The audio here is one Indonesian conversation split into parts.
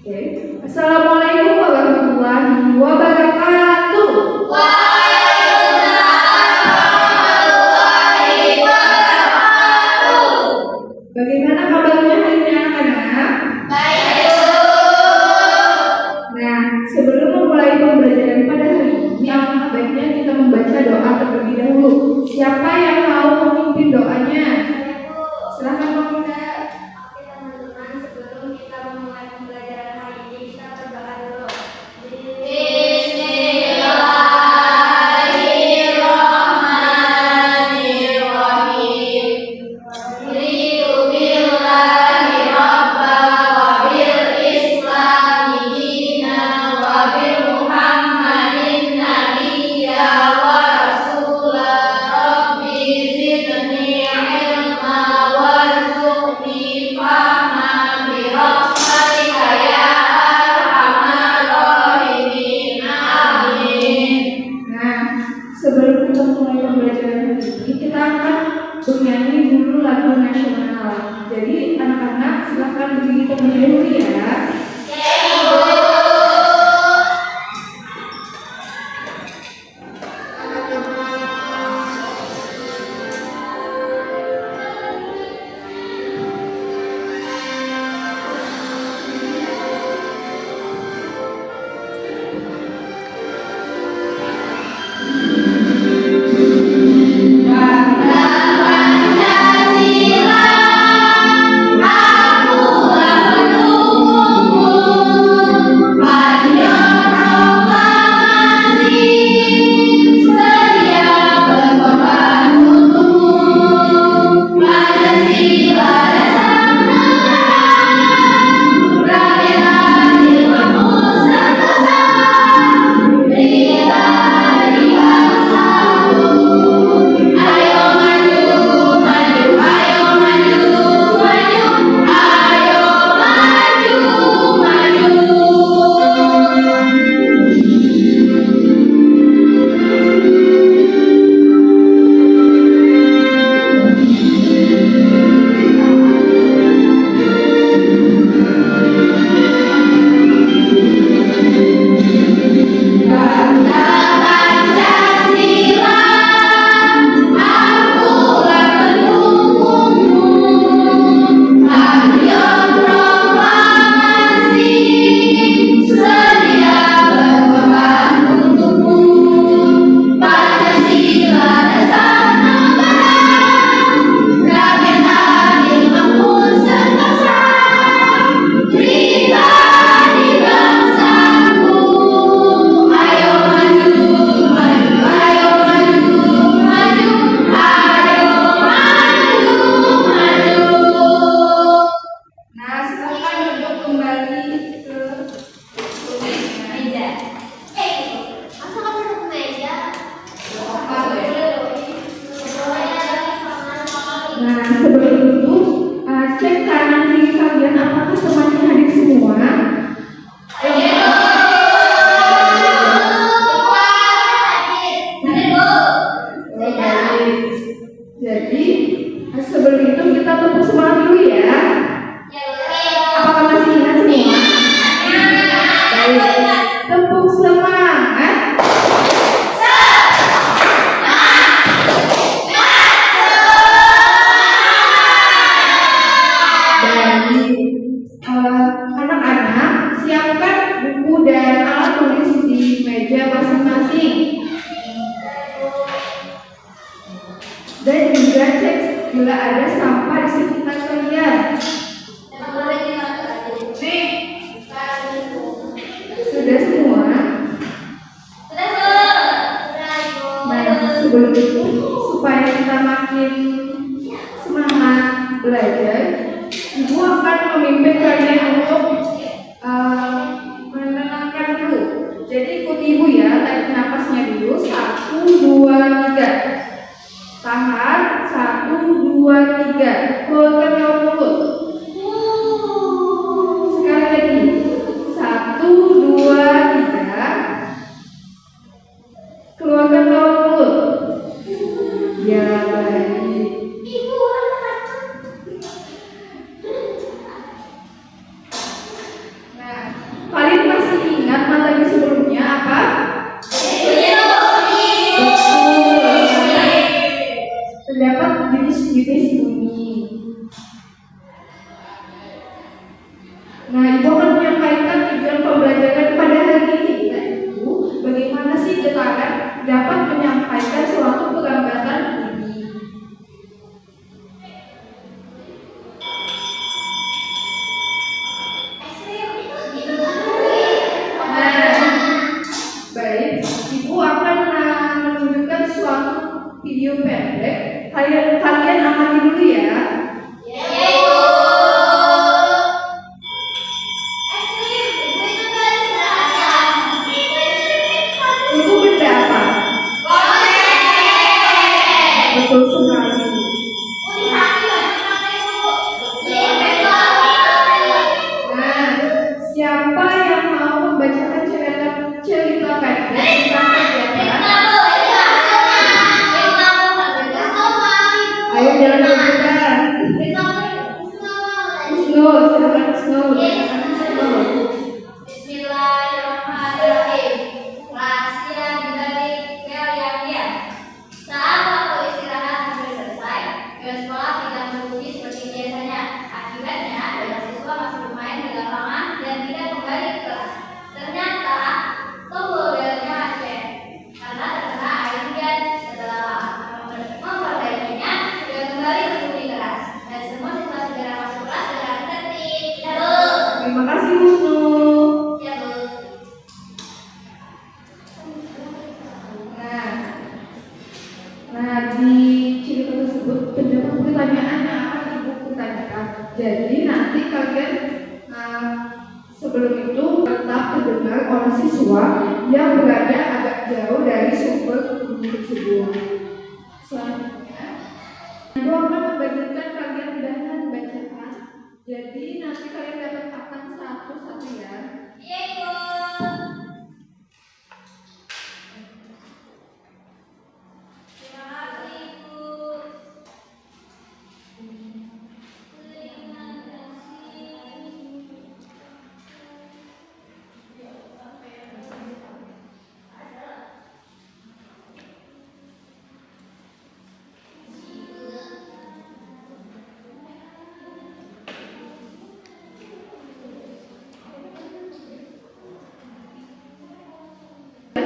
Oke. Assalamualaikum warahmatullahi wabarakatuh. Bagaimana kabarnya hari ini anak-anak? Baik. Nah, sebelum memulai pembelajaran pada hari ini, alangkah baiknya kita membaca doa terlebih dahulu. Siapa yang mau memimpin doanya? Silakan Pak Bunda. Oke teman-teman, sebelum kita memulai pembelajaran hari ini, kita berdoa dulu. Sebelum kita mulai pembelajaran hari ini, kita akan bernyanyi dulu lagu nasional. Jadi anak-anak silahkan berdiri terlebih dahulu ya. Nah, sebelum itu cek kanan kiri kalian apakah semuanya hadir semua? Jadi sebelum itu kita tepuk semangat dulu ya. Apakah masih ingat semua? Baik, tepuk semangat. Anak-anak, siapkan buku dan alat tulis di meja masing-masing. Dan juga cek bila ada sampah di sekitar kalian. Sudah semua? Nah, sebelum itu, supaya kita makin semangat belajar, Ibu akan memimpin kalian untuk menenangkan dulu. Jadi ikuti Ibu ya, tarik nafasnya dulu. 1, 2, 3. Tahan. 1, 2, 3. Keluarkan lewat mulut. Sekali lagi. 1, 2, 3. Keluarkan lewat mulut. pendek, kalian amati dulu ya. Itu benda apa? Betul sekali. Nah, siapa yang mau membacakan cerita pendek tentang kegiatan? Ayo jalan rebutan. Snow, silakan Snow. Bismillahirrahmanirrahim. Rahasia dibalik Melia. Saat waktu istirahat hampir selesai, pihak sekolah tidak berbunyi seperti biasanya. Akibatnya, banyak siswa masih bermain di lapangan dan tidak kembali ke kelas. Ternyata, tombol belnya aceh karena terkena air hujan. Setelah memperbaikinya, dia kembali berbunyi keras dan semua siswa segera masuk kelas dengan tertib. Ya, Bu. Terima kasih Wisnu. Ya, Bu. Nah, di cerita tersebut terdapat pertanyaan yang akan ibu tanyakan. Jadi nanti kalian sebelum itu tetap terdengar oleh siswa yang berada agak jauh dari sumber bunyi tersebut. Selanjutnya, ibu akan membagikan kalian dengan bacaan. Jadi nanti kalian dapat akan satu-satu ya. Iya, Ibu. Terima kasih, Ibu. Terima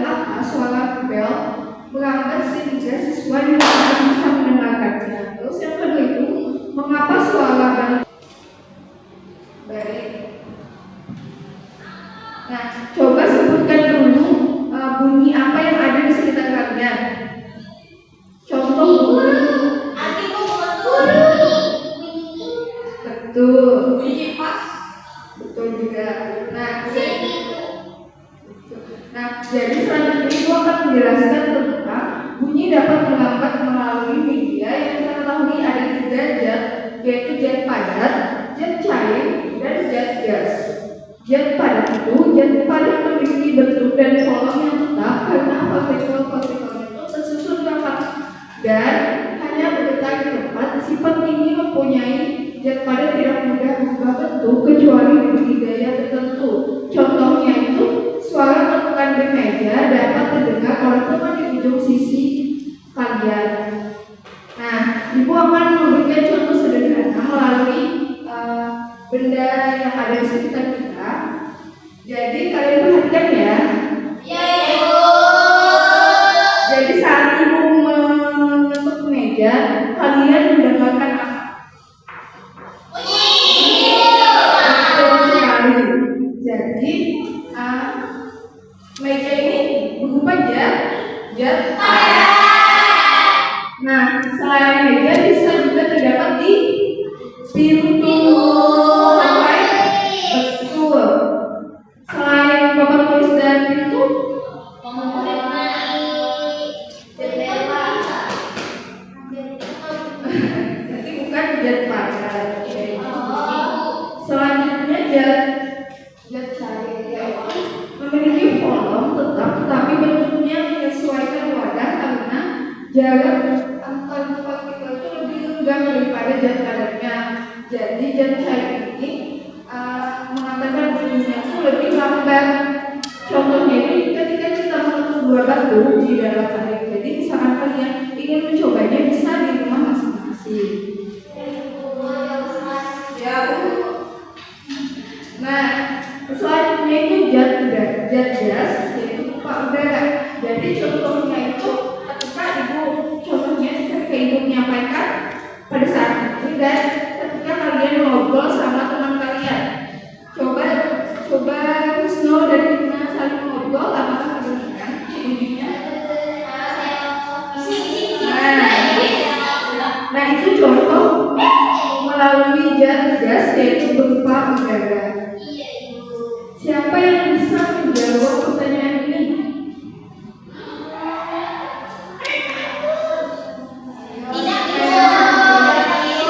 Apa suara bel melambat sehingga siswa tidak bisa mendengarkannya. Terus yang kedua itu, mengapa suara bel? Baik. Nah, coba sebutkan dulu bunyi apa yang ada di sekitar kalian. Contoh bunyi. Betul. bunyi pas. Betul juga. Nah, jadi selanjutnya ibu akan menjelaskan tentang bunyi dapat melambat melalui media yang kita ketahui ada 3 zat, yaitu zat padat, zat cair, dan zat gas. Zat padat itu zat padat memiliki bentuk dan volume yang tetap karena partikel-partikelnya itu tersusun rapat dan hanya bergetar di tempat. Sifat ini mempunyai zat padat tidak mudah berubah bentuk kecuali diberi gaya tertentu. Contohnya itu suara ketukan di meja dapat terdengar oleh teman di ujung sisi kalian. Nah, ibu akan memberikan contoh sederhana melalui benda yang ada di sekitar kita. Jadi kalian perhatikan ya. Iya, Ibu. Jadi saat ibu mengetuk meja, kalian mendengarkan apa? Betul sekali. Jadi meja ini berupa zat padat. Nah, selain meja bisa juga terdapat di pintu. Betul. Selain papan tulis dan pintu, berarti bukan zat padat. Selanjutnya zat cair memiliki volume tetap, tetapi bentuknya menyesuaikan wadah karena jarak antar partikel itu lebih lenggang daripada zat padatnya. Jadi zat cair ini mengatakan bunyinya itu lebih lambat. Contohnya ini ketika kita menutup 2 batu di dalam air. Jadi misalkan kalian ingin mencobanya bisa di rumah masing-masing. Ya, Bu. Nah, selanjutnya itu zat gas, yaitu berupa udara. Jadi contohnya itu ketika ibu menyampaikan pada saat itu dan ketika kalian ngobrol sama teman kalian. Coba Wisnu dan Rina saling ngobrol, apakah kedengaran bunyinya? Nah, kemudian gas yaitu berupa udara. Iya, Ibu. Siapa yang bisa menjawab pertanyaan ini? Tidak, Ibu.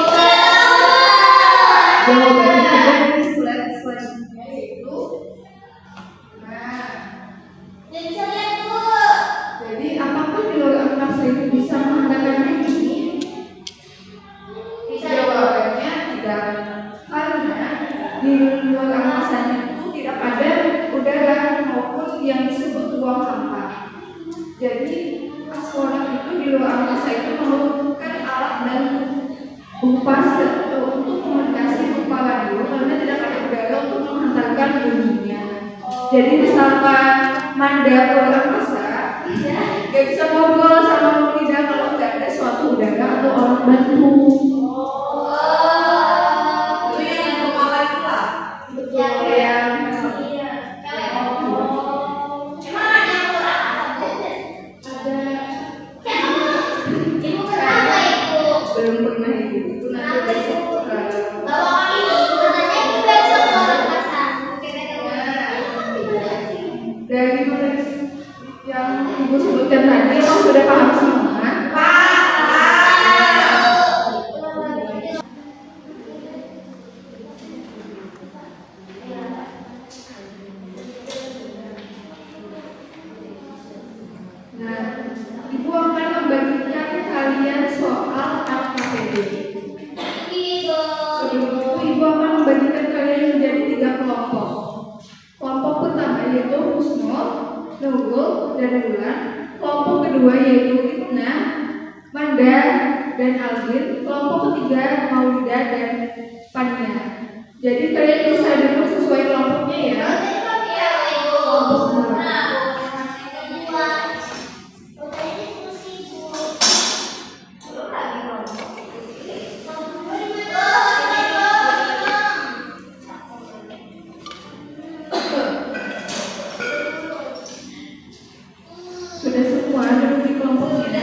Jawabannya ada di slide selanjutnya yaitu nah, Tidak bisa lihat, Bu. jadi apakah di luar angkasa itu bisa menggunakan ini? Bisa, Jawabannya tidak, karena di luar angkasa itu tidak ada udara maupun yang disebut ruang hampa. Jadi astronot itu di luar angkasa itu memerlukan alat dan berupa untuk komunikasi berupa radio karena tidak ada udara untuk menghantarkan bunyinya. Jadi misalkan Manda ke luar angkasa, gak bisa ngobrol sama Nurida kalau nggak ada suatu udara atau orang bantu. Itu yang kepala itu lah. Betul Ya, yang Iya. Emang ada yang kurang apa, Bu? ada Ibu kenapa, Ibu? belum pernah itu nanti besok Bawa ini, katanya Ibu besok ke orang angkasa. dari materi yang ibu sebutkan tadi emang sudah paham semua? Nah, ibu akan membagikan kalian soal LKPD. Sebelum itu ibu akan membagikan kalian menjadi 3 kelompok. Kelompok pertama yaitu Husnul, Nurul, dan Wulan. Kelompok kedua yaitu Ibna, Manda, dan Alvin. Kelompok ketiga Maulida dan Pania. Jadi kalian bisa duduk sesuai kelompoknya ya. Kelompok kedua. Sudah semua duduk di kelompoknya.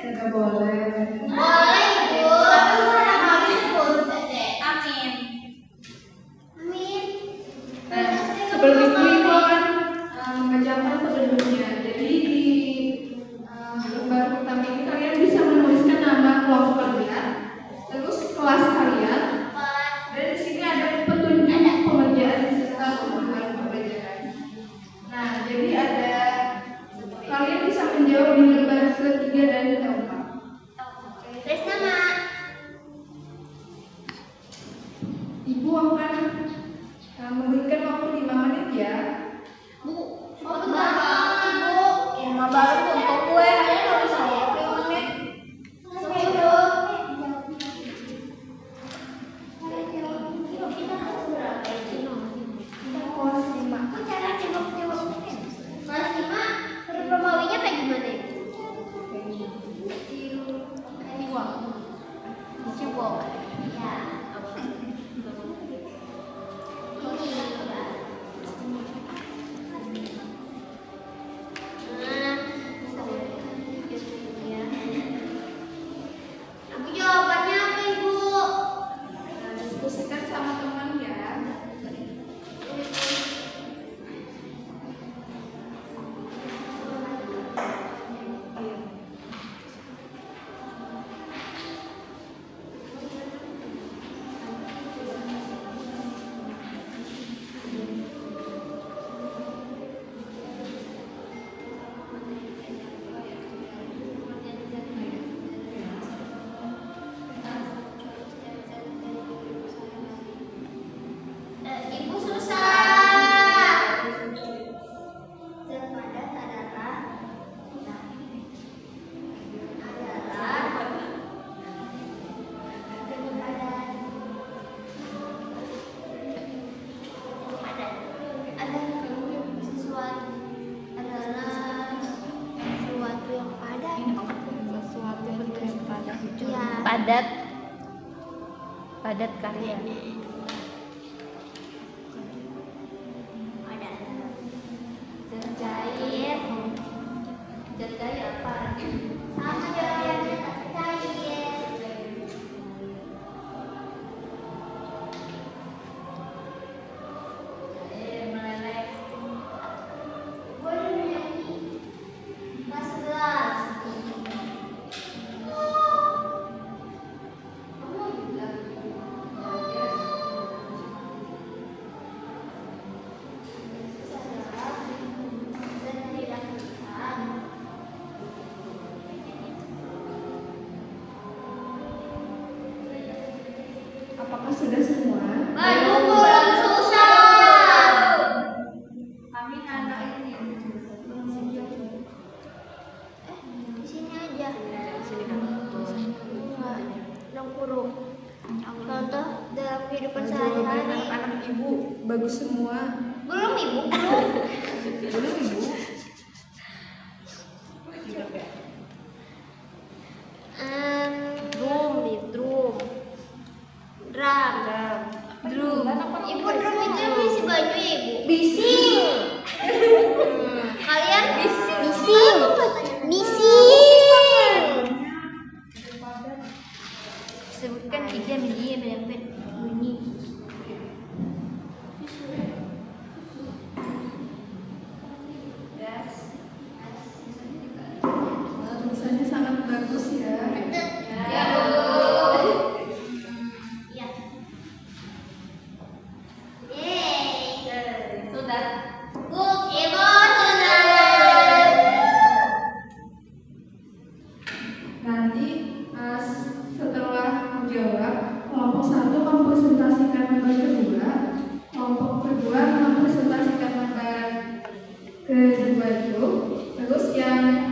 Tidak boleh. Nah, sebelum itu ibu akan membacakan penduduknya. Jadi di lembar pertama ini kalian bisa menuliskan nama kelompok kalian, terus kelas kalian, dan di sini ada petunjuk pengerjaan serta pembukaan pembelajaran. Nah, jadi ada kalian bisa menjawab di lembar ketiga dan keempat. Ibu akan memberikan waktu 5 menit ya. Jawabannya apa, Ibu? Nah, diskusikan sama teman ya. Ibu susah. Zat padat adalah sesuatu yang padat. Ya. Padat karya. bagus semua. Belum ibu, belum. Belum ibu. Drum. Ibu, drum itu yang berisi baju ya ibu? Bising. Kalian? Bising. Sebutkan 3 media mendapat bunyi. Tulisannya sangat bagus ya. Ya, Bu. Ya. Sudah. Bu, ibu sudah. Nanti setelah menjawab, kelompok 1 mempresentasikan lembar kedua, kelompok kedua mempresentasikan lembar kedua itu, terus yang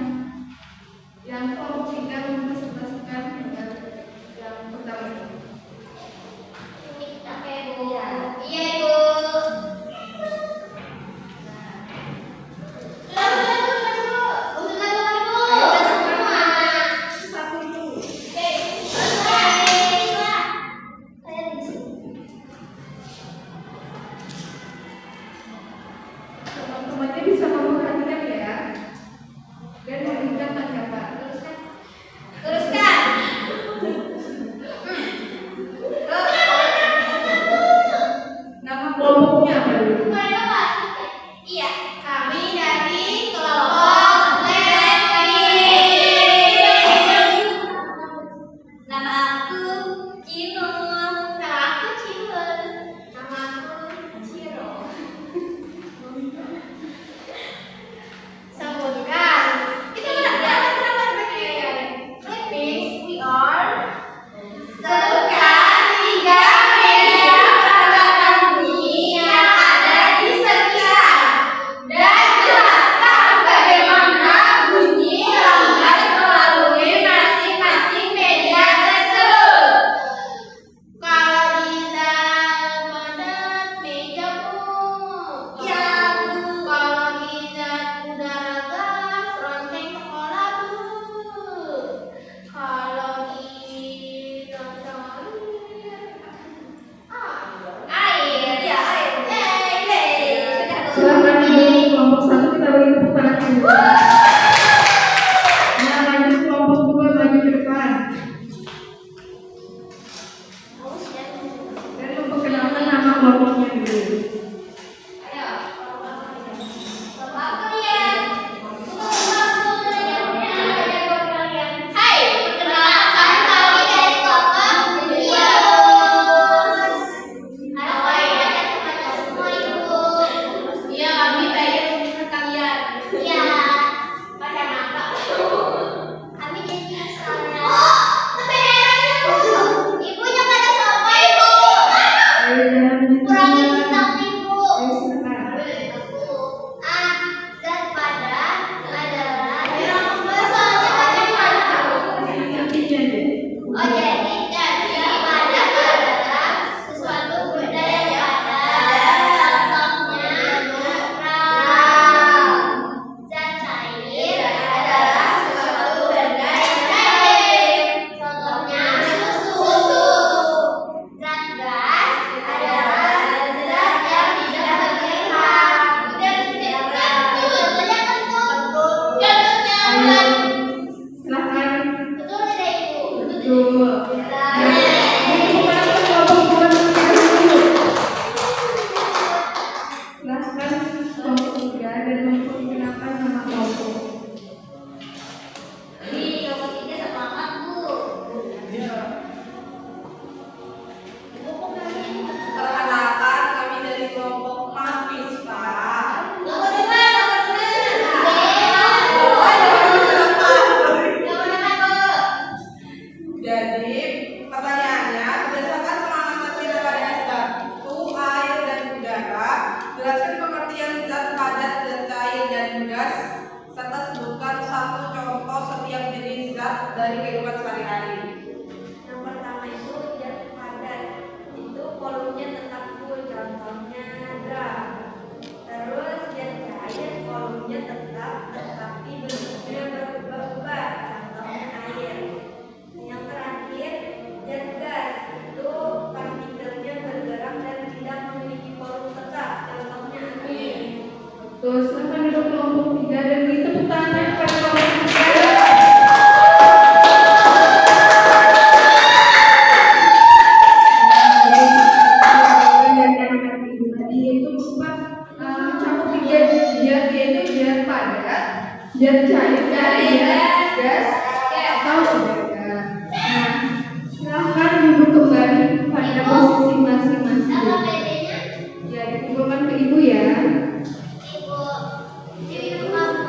kelompok 3 mempresentasikan lembar yang pertama. Oke, Bu. Iya, Ibu. Teman-temannya bisa memperhatikan ya, dan memberikan tanggapan. Teruskan. Nama kelompoknya apa dulu? Mereka pasti. Iya, kami dari kelompok Levi. Nama aku Kinur. Nama aku Ciwer. Nama aku Ciro. Sebutkan. Kita kenapa pakai Levi? We are. Sebutkan 3 media peralatan bunyi yang ada di sekitar dan jelaskan bagaimana bunyi lambat melalui masing-masing media tersebut. Kalau di dalam padat meja Bu. Ya, Bu. Kalau di zat udara gas ronteng sekolah Bu. Kalau di air, ya air. Silakan ibu kelompok 1 kita beri tepuk tangan dulu. Nah, lanjut kelompok 2 maju ke depan dan memperkenalkan nama kelompoknya dulu. Ayo. Bapak kalian. Hai, perkenalkan kami dari kelompok Jenius. Halo, ada semua ibu. Iya, kami bayar untuk kalian. Iya. Pada apa? Kami Jenius kalian. Oh, tapi herannya Bu. Ibunya pada siapa ibu? Ayo jangan Kurangi ditunda. bintang ibu. Ayo silakan. Zat padat adalah Intinya deh. jadi padat adalah sesuatu benda yang padat, contohnya netral. Zat cair adalah sesuatu benda yang cair, contohnya susu. Zat gas adalah zat yang tidak terlihat. Udah contohnya bulan. Silakan. Betul tidak ibu? Betul. Memperkenalkan kelompok 2 dulu. Silakan kelompok 3 dan memperkenalkan nama kelompok. Ini kelompok 3 semangat Bu. Perkenalkan kami dari kelompok Mahfispa. Kelompok 2. Jadi pertanyaannya berdasarkan pengamatan kita pada S1 air dan udara, jelaskan pengertian zat padat, zat cair dan gas serta sebutkan satu contoh setiap jenis zat dari kehidupan sehari-hari. Yang pertama itu zat padat, itu volumenya tetap full, contohnya Zat cair dari gas atau udara. Nah, silahkan duduk kembali pada posisi masing-masing. Apa bedanya? Ya, dikumpulkan ke ibu ya. Ibu, minum kamu.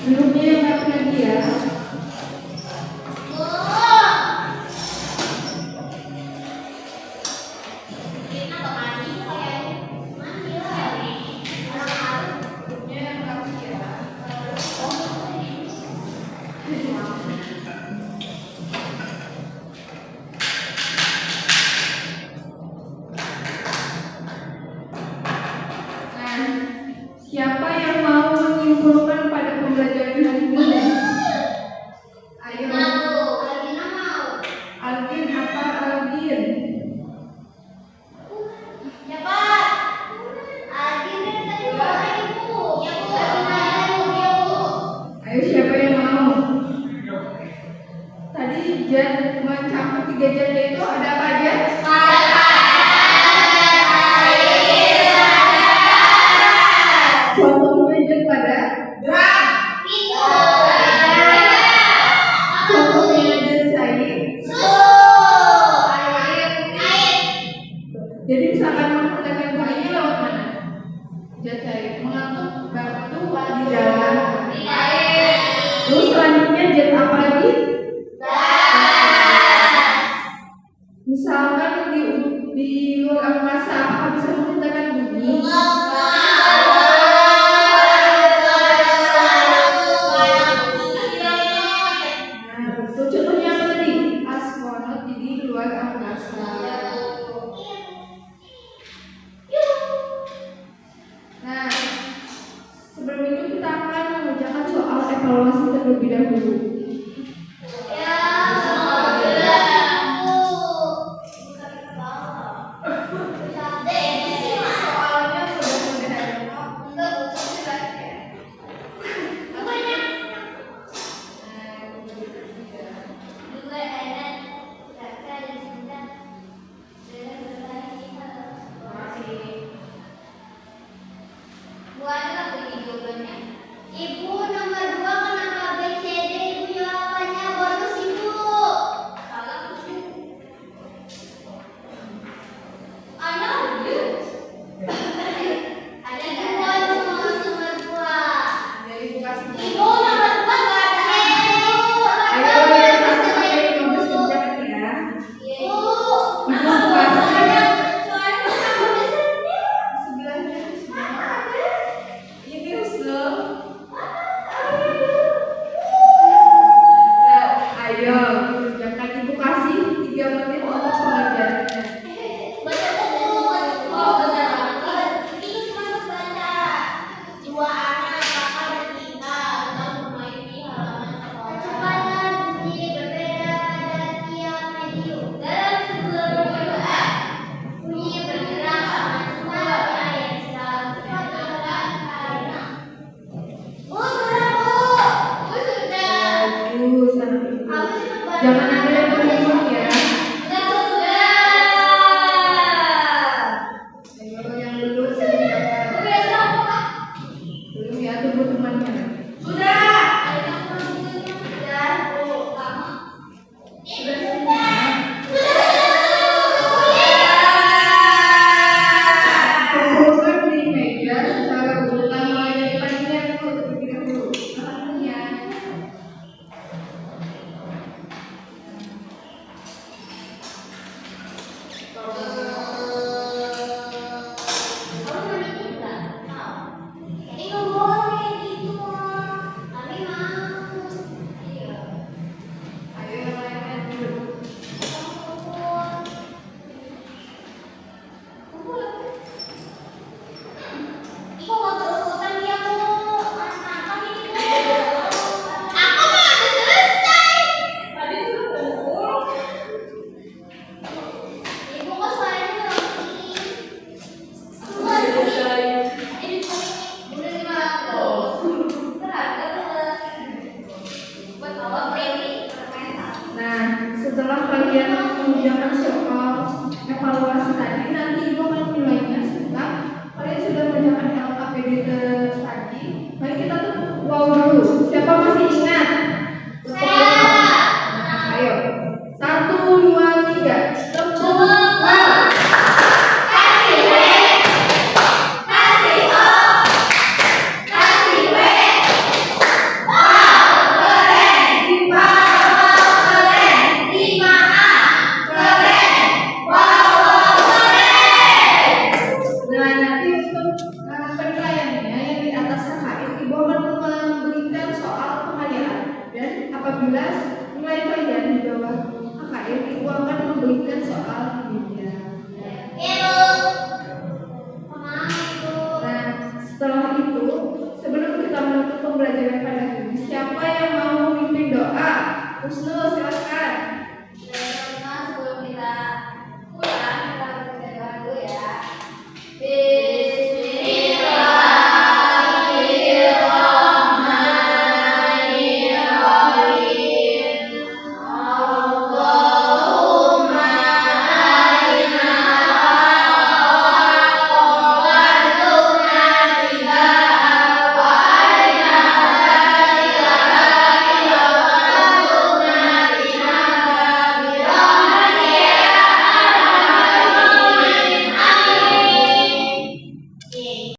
Minumnya yang rapi lagi ya. Minumnya yang rapi ya. Nah, siapa yang mau menyimpulkan pada pembelajaran hari ini? Ayo, Aldin apa Aldin? Ayo siapa yang mau? Tadi zat mencakup 3 zat itu ada apa aja? Contohnya zat padat. Contohnya zat cair. Jadi misalkan menggunakan bunyinya lewat mana? Zat cair mengatur batu di dalam. Terus selanjutnya zat apa lagi? Misalkan di luar angkasa apakah bisa menciptakan bunyi? Nah, betul. Contohnya apa tadi? Astronot di luar angkasa. Nah, sebelum itu kita akan mengerjakan soal evaluasi terlebih dahulu. Soalnya Ibu nomor 2 kenapa BCD ibu jawabannya bonus ibu? I know you. Ada nggak bonus nomor 2? dari kasih. Ibu nomor 2 nggak ada. Ayo yang 1 sampai 15 kerjakan ya. Ibu. Ibu kasih. Soalnya kamu biasanya. Sebelahnya ini Ruslo. Nah, ayo kerjakan. Ibu kasih 3 menit untuk pengajarannya. Baca buku. Oh, benar banget. Itu cuma baca. Dua anak, kakak dan kita sedang bermain di halaman sekolah. Kecepatan bunyi berbeda pada tiap medium. Dalam sebuah percobaan, bunyi bergerak sama cepatnya yang sedang berjalan karena. Bu, sudah bu. Bu, sudah. Bagus, anak ibu. Aku cuma baca. Jangan ada yang berhubung ya. Sudah. Ayo yang lulus kerjakan. Belum ya, tunggu temannya. Kumpulkan di meja secara urutan mulai dari paginya dulu, terlebih dahulu. Alhamdulillah. Siapa masih ingat? Ayo. 1, 2, 3. Tepuk tangan. Nah, nanti untuk penilaiannya yang di atas KKM, Ibu akan memberikan soal pengalian. Dan apabila nilai kalian di bawah KKM, Ibu akan memberikan soal media. Nah, setelah itu, sebelum kita menutup pembelajaran pada hari ini, siapa yang mau memimpin doa? Husnul, silakan.